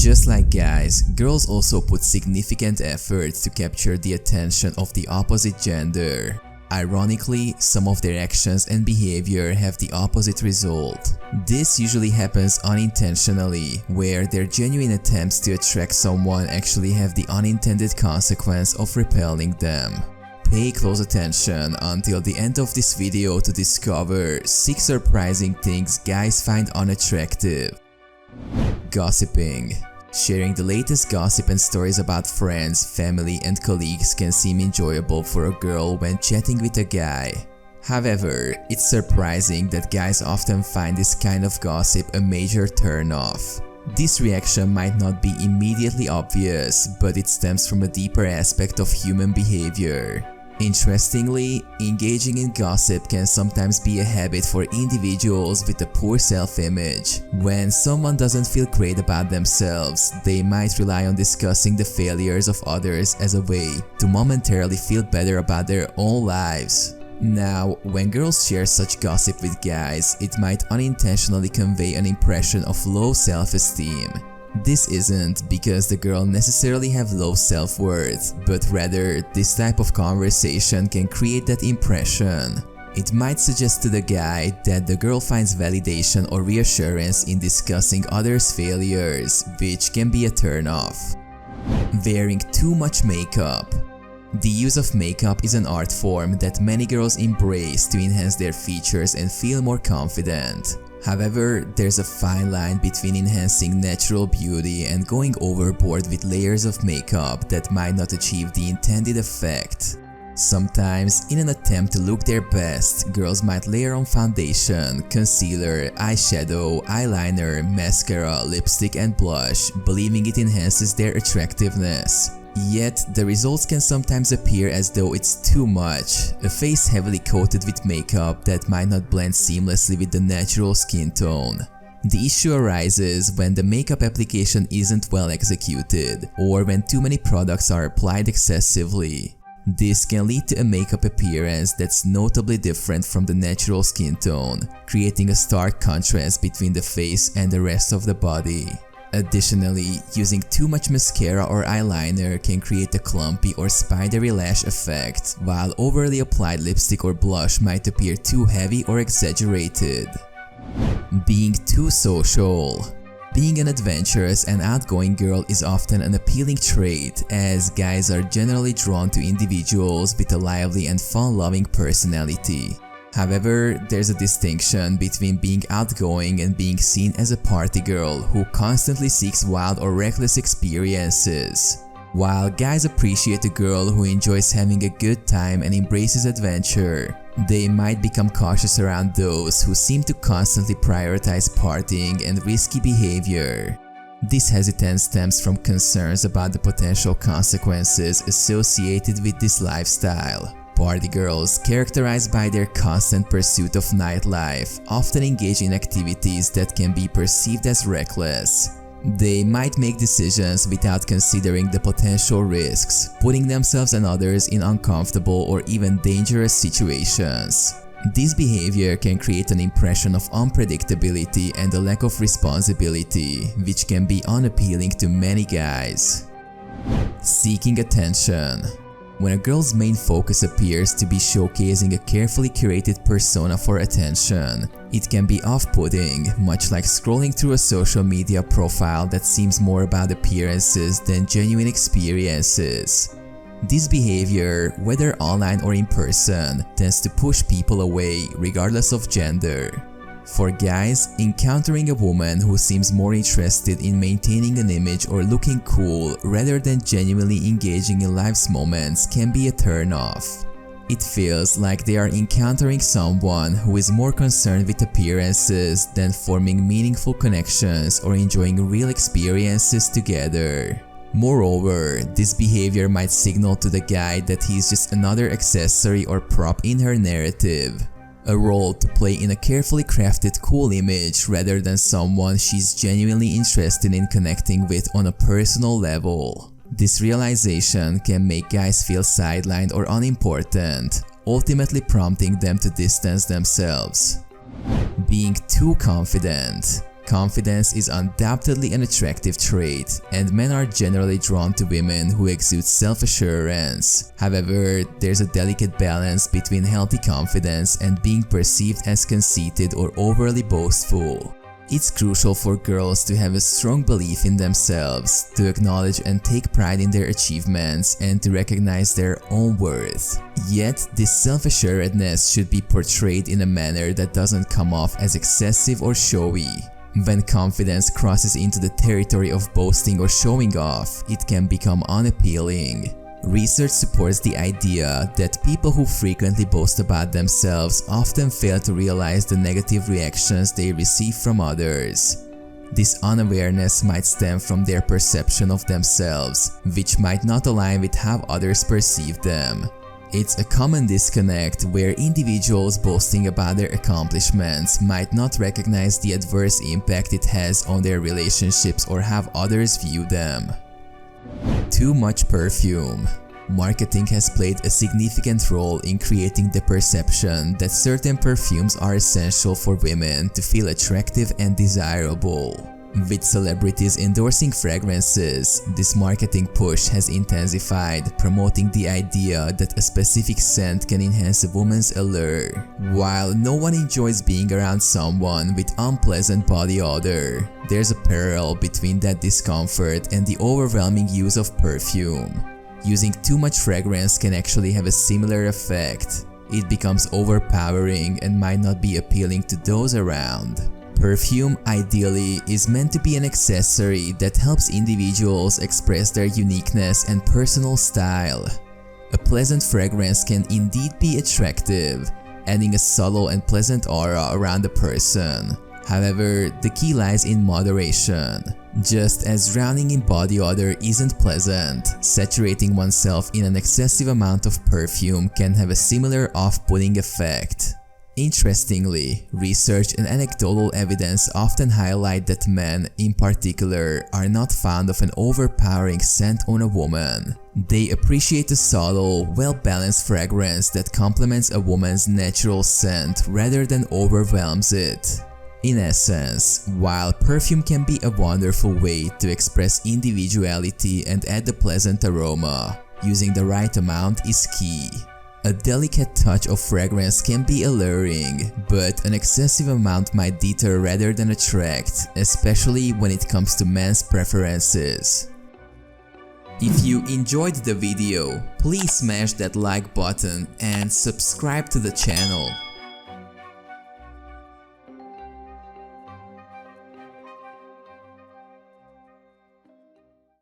Just like guys, girls also put significant effort to capture the attention of the opposite gender. Ironically, some of their actions and behavior have the opposite result. This usually happens unintentionally, where their genuine attempts to attract someone actually have the unintended consequence of repelling them. Pay close attention until the end of this video to discover 6 surprising things guys find unattractive. Gossiping. Sharing the latest gossip and stories about friends, family, and colleagues can seem enjoyable for a girl when chatting with a guy. However, it's surprising that guys often find this kind of gossip a major turn-off. This reaction might not be immediately obvious, but it stems from a deeper aspect of human behavior. Interestingly, engaging in gossip can sometimes be a habit for individuals with a poor self-image. When someone doesn't feel great about themselves, they might rely on discussing the failures of others as a way to momentarily feel better about their own lives. Now, when girls share such gossip with guys, it might unintentionally convey an impression of low self-esteem. This isn't because the girl necessarily have low self-worth, but rather this type of conversation can create that impression. It might suggest to the guy that the girl finds validation or reassurance in discussing others' failures, which can be a turn-off. Wearing too much makeup. The use of makeup is an art form that many girls embrace to enhance their features and feel more confident. However, there's a fine line between enhancing natural beauty and going overboard with layers of makeup that might not achieve the intended effect. Sometimes, in an attempt to look their best, girls might layer on foundation, concealer, eyeshadow, eyeliner, mascara, lipstick, and blush, believing it enhances their attractiveness. Yet, the results can sometimes appear as though it's too much, a face heavily coated with makeup that might not blend seamlessly with the natural skin tone. The issue arises when the makeup application isn't well executed, or when too many products are applied excessively. This can lead to a makeup appearance that's notably different from the natural skin tone, creating a stark contrast between the face and the rest of the body. Additionally, using too much mascara or eyeliner can create a clumpy or spidery lash effect, while overly applied lipstick or blush might appear too heavy or exaggerated. Being too social. Being an adventurous and outgoing girl is often an appealing trait, as guys are generally drawn to individuals with a lively and fun-loving personality. However, there's a distinction between being outgoing and being seen as a party girl who constantly seeks wild or reckless experiences. While guys appreciate a girl who enjoys having a good time and embraces adventure, they might become cautious around those who seem to constantly prioritize partying and risky behavior. This hesitance stems from concerns about the potential consequences associated with this lifestyle. Party girls, characterized by their constant pursuit of nightlife, often engage in activities that can be perceived as reckless. They might make decisions without considering the potential risks, putting themselves and others in uncomfortable or even dangerous situations. This behavior can create an impression of unpredictability and a lack of responsibility, which can be unappealing to many guys. Seeking attention. When a girl's main focus appears to be showcasing a carefully curated persona for attention, it can be off-putting, much like scrolling through a social media profile that seems more about appearances than genuine experiences. This behavior, whether online or in person, tends to push people away regardless of gender. For guys, encountering a woman who seems more interested in maintaining an image or looking cool rather than genuinely engaging in life's moments can be a turn-off. It feels like they are encountering someone who is more concerned with appearances than forming meaningful connections or enjoying real experiences together. Moreover, this behavior might signal to the guy that he's just another accessory or prop in her narrative. A role to play in a carefully crafted cool image rather than someone she's genuinely interested in connecting with on a personal level. This realization can make guys feel sidelined or unimportant, ultimately prompting them to distance themselves. Being too confident. Confidence is undoubtedly an attractive trait, and men are generally drawn to women who exude self-assurance. However, there's a delicate balance between healthy confidence and being perceived as conceited or overly boastful. It's crucial for girls to have a strong belief in themselves, to acknowledge and take pride in their achievements, and to recognize their own worth. Yet, this self-assuredness should be portrayed in a manner that doesn't come off as excessive or showy. When confidence crosses into the territory of boasting or showing off, it can become unappealing. Research supports the idea that people who frequently boast about themselves often fail to realize the negative reactions they receive from others. This unawareness might stem from their perception of themselves, which might not align with how others perceive them. It's a common disconnect where individuals boasting about their accomplishments might not recognize the adverse impact it has on their relationships or how others view them. Too much perfume. Marketing has played a significant role in creating the perception that certain perfumes are essential for women to feel attractive and desirable. With celebrities endorsing fragrances, this marketing push has intensified, promoting the idea that a specific scent can enhance a woman's allure. While no one enjoys being around someone with unpleasant body odor, there's a parallel between that discomfort and the overwhelming use of perfume. Using too much fragrance can actually have a similar effect. It becomes overpowering and might not be appealing to those around. Perfume, ideally, is meant to be an accessory that helps individuals express their uniqueness and personal style. A pleasant fragrance can indeed be attractive, adding a subtle and pleasant aura around a person. However, the key lies in moderation. Just as drowning in body odor isn't pleasant, saturating oneself in an excessive amount of perfume can have a similar off-putting effect. Interestingly, research and anecdotal evidence often highlight that men, in particular, are not fond of an overpowering scent on a woman. They appreciate a subtle, well-balanced fragrance that complements a woman's natural scent rather than overwhelms it. In essence, while perfume can be a wonderful way to express individuality and add a pleasant aroma, using the right amount is key. A delicate touch of fragrance can be alluring, but an excessive amount might deter rather than attract, especially when it comes to men's preferences. If you enjoyed the video, please smash that like button and subscribe to the channel.